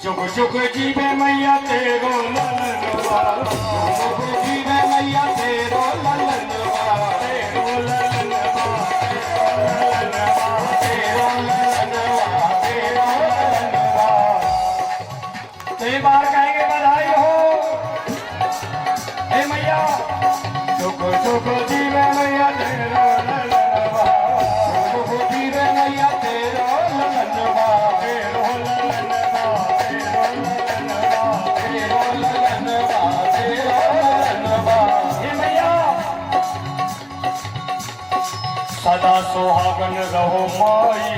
सुख सुख जीवे मैया तेरो ललनवा, सुख जीवे मैया तेरो ललनवा, तेरो ललनवा, तेरो ललनवा, तेरो ललनवा। कई बार कहेंगे बधाई हो हे मैया। सुख सुख जीवे मैया तेरो ललनवा, सुख जीवे मैया तेरो ललनवा, तेरो ललनवा, तेरो ललनवा, तेरो ललनवा, तेरो ललनवा। हे मैया सदा सुहागन रहो माई,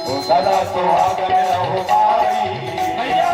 ओ सदा सुहागन रहो माई मैया।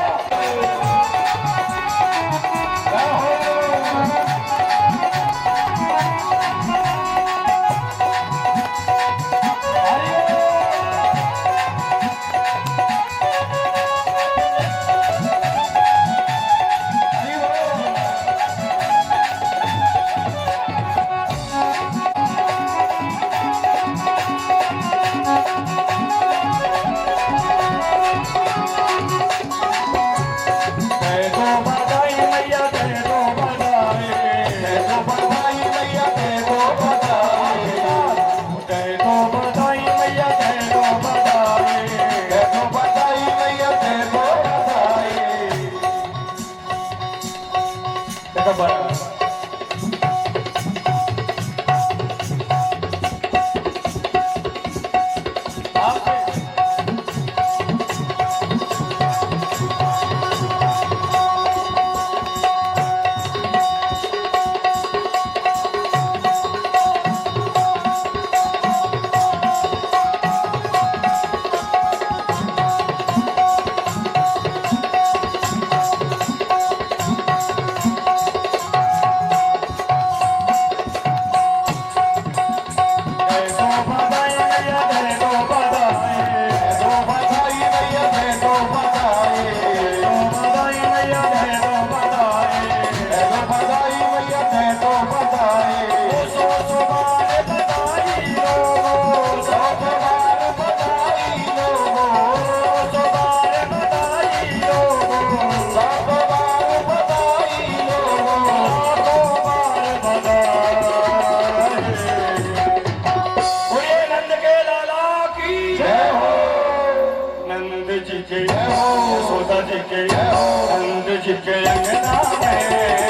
यशोदा जी के नंद जी के अंगना में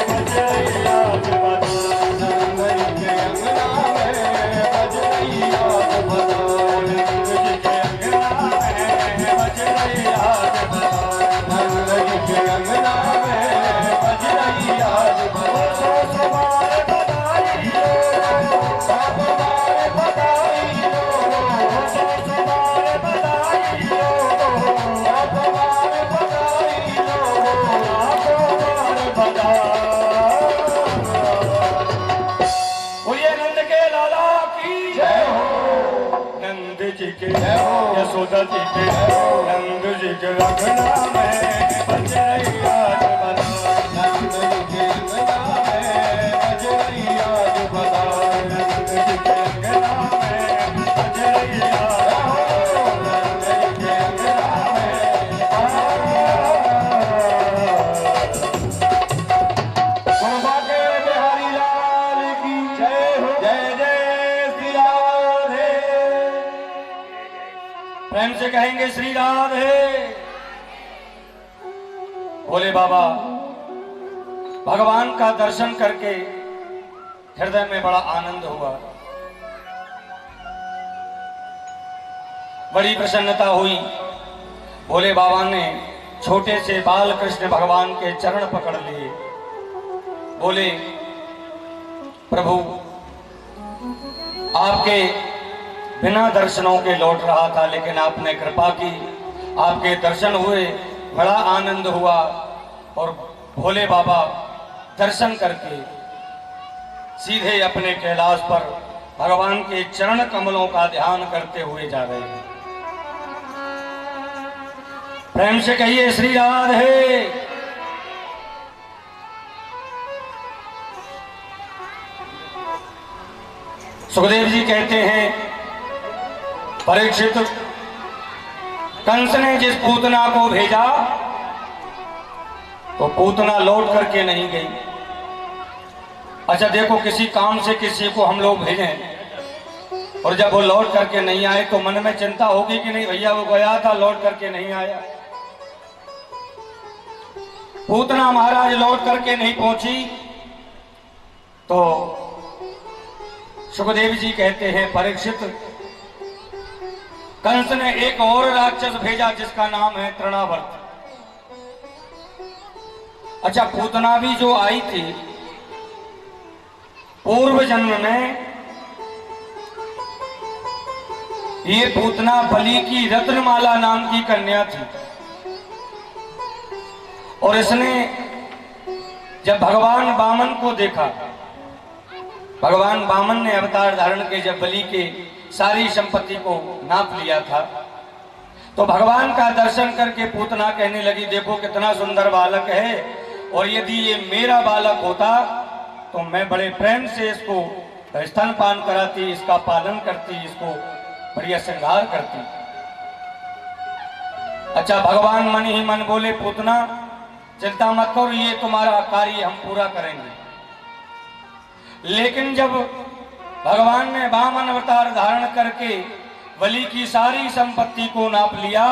बज रही आज बधाई, नंद जी के अंगना में बज रही आज बधाई, नंद जी के अंगना में बज रही आज, नंद जी के अंगना में। शोभा के बिहारी लाल की जय हो, जय जय श्री राधे। प्रेम से कहेंगे श्री राधे। भोले बाबा भगवान का दर्शन करके हृदय में बड़ा आनंद हुआ, बड़ी प्रसन्नता हुई। भोले बाबा ने छोटे से बाल कृष्ण भगवान के चरण पकड़ लिए। बोले प्रभु आपके बिना दर्शनों के लौट रहा था, लेकिन आपने कृपा की, आपके दर्शन हुए, बड़ा आनंद हुआ। और भोले बाबा दर्शन करके सीधे अपने कैलाश पर भगवान के चरण कमलों का ध्यान करते हुए जा रहे हैं। प्रेम से कहिए श्री राधे। सुखदेव जी कहते हैं परीक्षित, कंस ने जिस पूतना को भेजा तो पूतना लौट करके नहीं गई। अच्छा देखो, किसी काम से किसी को हम लोग भेजें और जब वो लौट करके नहीं आए तो मन में चिंता होगी कि नहीं, भैया वो गया था लौट करके नहीं आया। पूतना महाराज लौट करके नहीं पहुंची तो सुखदेव जी कहते हैं, परीक्षित, कंस ने एक और राक्षस भेजा जिसका नाम है तृणावर्त। अच्छा, पूतना भी जो आई थी पूर्व जन्म में, ये पूतना बलि की रत्नमाला नाम की कन्या थी। और इसने जब भगवान वामन को देखा, भगवान वामन ने अवतार धारण के जब बलि के सारी संपत्ति को नाप लिया था, तो भगवान का दर्शन करके पूतना कहने लगी, देखो कितना सुंदर बालक है, और यदि ये मेरा बालक होता तो मैं बड़े प्रेम से इसको स्तनपान कराती, इसका पालन करती, इसको बढ़िया श्रृंगार करती। अच्छा, भगवान मन ही मन बोले, पूतना चिंता मत करो, ये तुम्हारा कार्य हम पूरा करेंगे। लेकिन जब भगवान ने वामन अवतार धारण करके बलि की सारी संपत्ति को नाप लिया,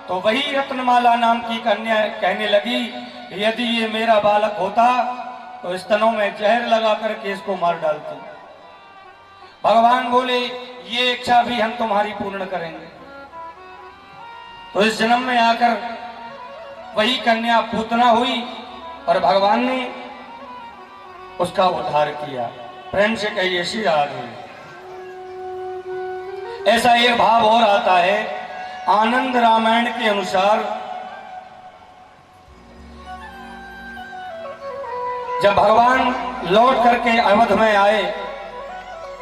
तो वही रत्नमाला नाम की कन्या कहने लगी, यदि ये मेरा बालक होता तो स्तनों में जहर लगा करके इसको मार डालती। भगवान बोले, ये इच्छा भी हम तुम्हारी पूर्ण करेंगे। तो इस जन्म में आकर वही कन्या पूतना हुई और भगवान ने उसका उद्धार किया। प्रेम से कहिए श्री राधे। ऐसा एक भाव और आता है, आनंद रामायण के अनुसार जब भगवान लौट करके अवध में आए,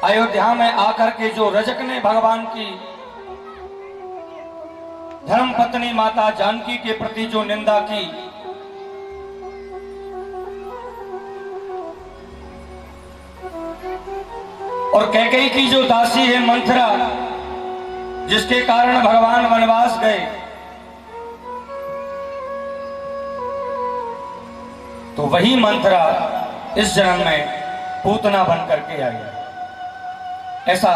अयोध्या में आकर के जो रजक ने भगवान की धर्म पत्नी माता जानकी के प्रति जो निंदा की, और कैकेयी की जो दासी है मंथरा, जिसके कारण भगवान वनवास गए, तो वही मंथरा इस जन्म में पूतना बन करके आई। ऐसा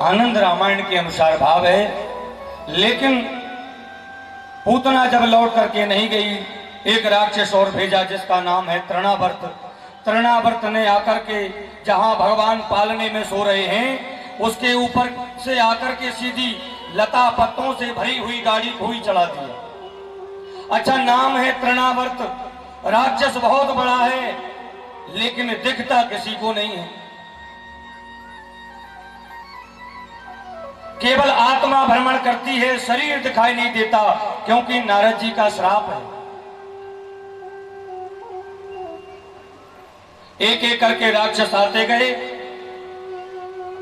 आनंद रामायण के अनुसार भाव है। लेकिन पूतना जब लौट करके नहीं गई, एक राक्षस और भेजा जिसका नाम है तृणावर्त। तृणावर्त ने आकर के जहां भगवान पालने में सो रहे हैं, उसके ऊपर से आकर के सीधी लता पत्तों से भरी हुई गाड़ी हुई चढ़ा दी। अच्छा, नाम है तृणावर्त, राक्षस बहुत बड़ा है लेकिन दिखता किसी को नहीं है। केवल आत्मा भ्रमण करती है, शरीर दिखाई नहीं देता, क्योंकि नारद जी का श्राप है। एक एक करके राक्षस आते गए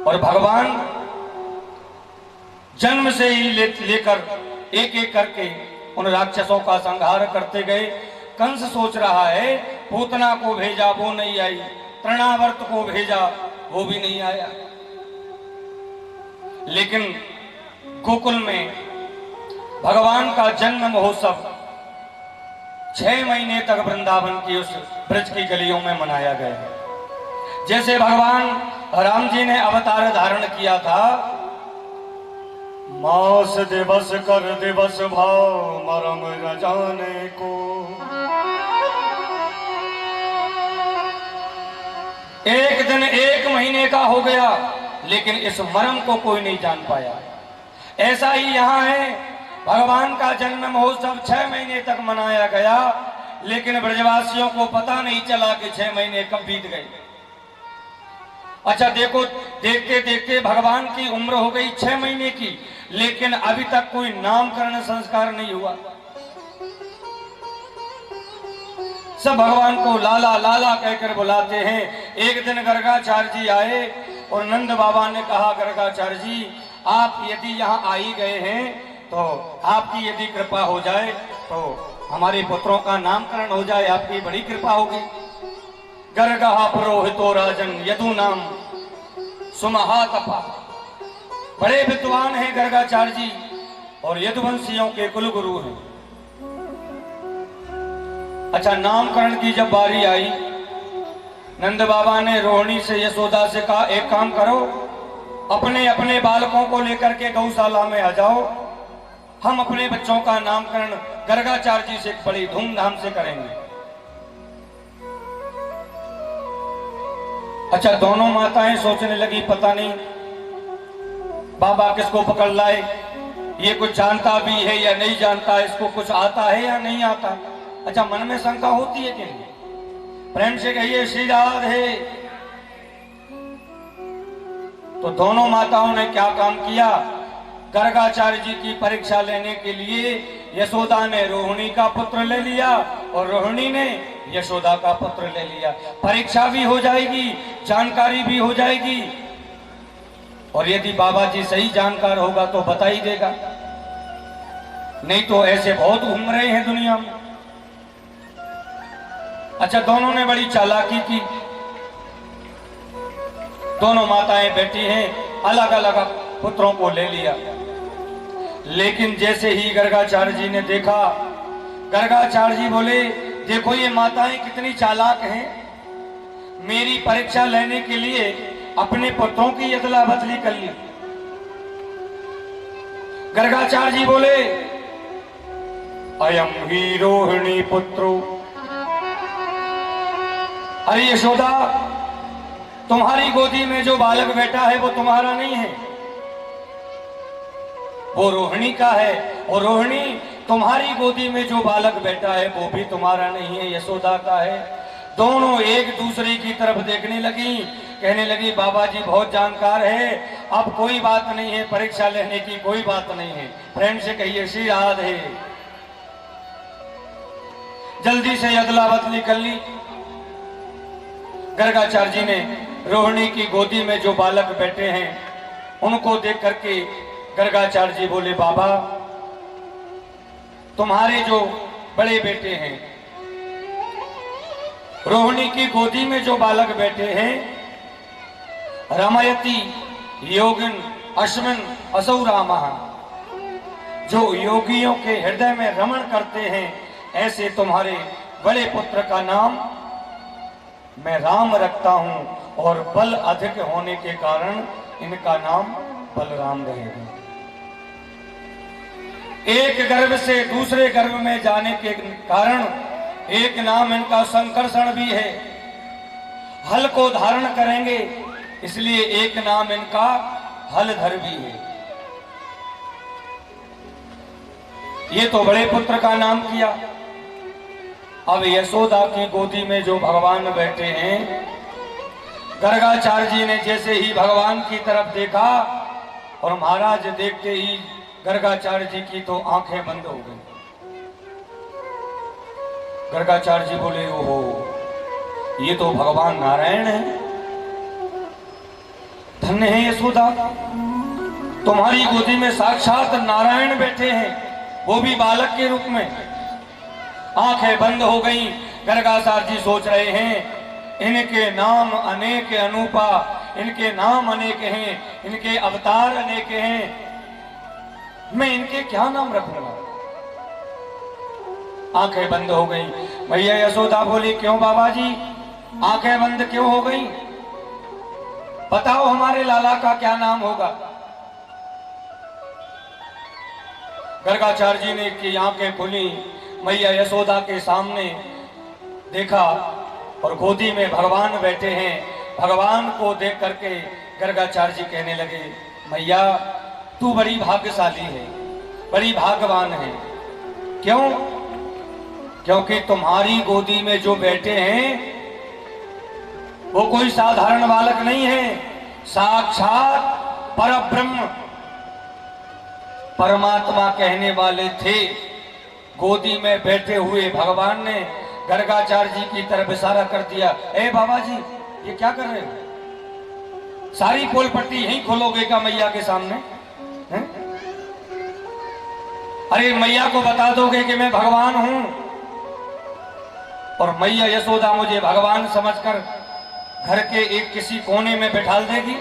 और भगवान जन्म से ही लेकर एक एक करके उन राक्षसों का संहार करते गए। कंस सोच रहा है, पूतना को भेजा वो नहीं आई, तृणावर्त को भेजा वो भी नहीं आया। लेकिन गोकुल में भगवान का जन्म महोत्सव 6 महीने तक वृंदावन की उस ब्रज की गलियों में मनाया गया। जैसे भगवान राम जी ने अवतार धारण किया था, मास दिवस कर दिवस भाव मरम न जाने को, एक दिन 1 महीने का हो गया लेकिन इस मर्म को कोई नहीं जान पाया। ऐसा ही यहाँ है, भगवान का जन्म महोत्सव 6 महीने तक मनाया गया, लेकिन ब्रजवासियों को पता नहीं चला कि 6 महीने कब बीत गए। अच्छा देखो, देखते देखते भगवान की उम्र हो गई 6 महीने की, लेकिन अभी तक कोई नामकरण संस्कार नहीं हुआ। सब भगवान को लाला लाला कहकर बुलाते हैं। एक दिन गर्गाचार्य जी आए और नंद बाबा ने कहा, गर्गाचार्य जी आप यदि यहाँ आ ही गए हैं तो आपकी यदि कृपा हो जाए तो हमारे पुत्रों का नामकरण हो जाए, आपकी बड़ी कृपा होगी। गर्गा पुरोहितो राजन यदु नाम सुमहातपा, बड़े विद्वान हैं गर्गाचार्य जी और यदुवंशियों के कुलगुरु हैं। अच्छा, नामकरण की जब बारी आई, नंद बाबा ने रोहिणी से, यशोदा से कहा, एक काम करो, अपने अपने बालकों को लेकर के गौशाला में आ जाओ, हम अपने बच्चों का नामकरण गर्गाचार्य जी से बड़ी धूमधाम से करेंगे। अच्छा, दोनों माताएं सोचने लगी, पता नहीं बाबा किसको पकड़ लाए, ये कुछ जानता भी है या नहीं जानता, इसको कुछ आता है या नहीं आता। अच्छा, मन में शंका होती है कि नहीं? प्रेम से कहिए श्री राधे। तो दोनों माताओं ने क्या काम किया, गर्गाचार्य जी की परीक्षा लेने के लिए यशोदा ने रोहिणी का पुत्र ले लिया और रोहिणी ने यशोदा का पुत्र ले लिया। परीक्षा भी हो जाएगी, जानकारी भी हो जाएगी, और यदि बाबा जी सही जानकार होगा तो बता ही देगा, नहीं तो ऐसे बहुत घूम रहे हैं दुनिया में। अच्छा, दोनों ने बड़ी चालाकी की, दोनों माताएं बैठी हैं, अलग अलग पुत्रों को ले लिया। लेकिन जैसे ही गर्गाचार्य जी ने देखा, गर्गाचार्य जी बोले, देखो ये माताएं कितनी चालाक हैं, मेरी परीक्षा लेने के लिए अपने पुत्रों की अदला बदली कर ली। गर्गाचार्य जी बोले, अयम ही रोहिणी पुत्रो। अरे यशोदा, तुम्हारी गोदी में जो बालक बैठा है वो तुम्हारा नहीं है, वो रोहिणी का है, और रोहिणी तुम्हारी गोदी में जो बालक बैठा है वो भी तुम्हारा नहीं है, यशोदा का है। दोनों एक दूसरे की तरफ देखने लगी, कहने लगी, बाबा जी बहुत जानकार है, अब कोई बात नहीं है, परीक्षा लेने की कोई बात नहीं है। प्रेम से कहिए श्री राधे। जल्दी से अदला बदली कर ली। गर्गाचार्य जी ने रोहिणी की गोदी में जो बालक बैठे हैं उनको देख करके गर्गाचार्य जी बोले, बाबा तुम्हारे जो बड़े बेटे हैं, रोहिणी की गोदी में जो बालक बैठे हैं, रमयति योगिन अश्विन असौ रामः, जो योगियों के हृदय में रमण करते हैं, ऐसे तुम्हारे बड़े पुत्र का नाम मैं राम रखता हूं, और बल अधिक होने के कारण इनका नाम बलराम रहेगा। एक गर्भ से दूसरे गर्भ में जाने के कारण एक नाम इनका संकर्षण भी है, हल को धारण करेंगे, इसलिए एक नाम इनका हलधर भी है। ये तो बड़े पुत्र का नाम किया। अब यशोदा की गोदी में जो भगवान बैठे हैं, गर्गाचार्य जी ने जैसे ही भगवान की तरफ देखा, और महाराज देखते ही गर्गाचार्य जी की तो आंखें बंद हो गई। गर्गाचार्य जी बोले, ओहो, ये तो भगवान नारायण है, धन्य है यशोदा, तुम्हारी गोदी में साक्षात नारायण बैठे हैं, वो भी बालक के रूप में। आंखें बंद हो गई। गर्गाचार्य जी सोच रहे हैं, इनके नाम अनेक अनूपा, इनके नाम अनेक हैं, इनके अवतार अनेक हैं, मैं इनके क्या नाम रखूंगा। आंखें बंद हो गई। भैया यशोदा बोली, क्यों बाबा जी आंखें बंद क्यों हो गई, बताओ हमारे लाला का क्या नाम होगा। गर्गाचार्य जी ने की आंखें खुली, मैया यशोदा के सामने देखा और गोदी में भगवान बैठे हैं। भगवान को देख करके गर्गाचार्य जी कहने लगे, मैया तू बड़ी भाग्यशाली है, बड़ी भाग्यवान है। क्यों? क्योंकि तुम्हारी गोदी में जो बैठे हैं वो कोई साधारण बालक नहीं है, साक्षात परब्रह्म परमात्मा कहने वाले थे। गोदी में बैठे हुए भगवान ने गर्गाचार्य जी की तरफ इशारा कर दिया, ए बाबा जी ये क्या कर रहे हो, सारी पोल पट्टी यहीं खोलोगे क्या मैया के सामने है? अरे मैया को बता दोगे कि मैं भगवान हूं, और मैया यशोदा मुझे भगवान समझकर घर के एक किसी कोने में बैठा देगी,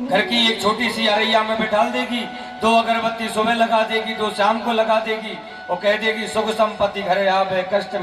घर की एक छोटी सी अरैया में बैठा देगी, 2 अगरबत्ती सुबह लगा देगी, 2 शाम को लगा देगी, वो कह दिए कि सुख संपत्ति घरे आवे कष्ट में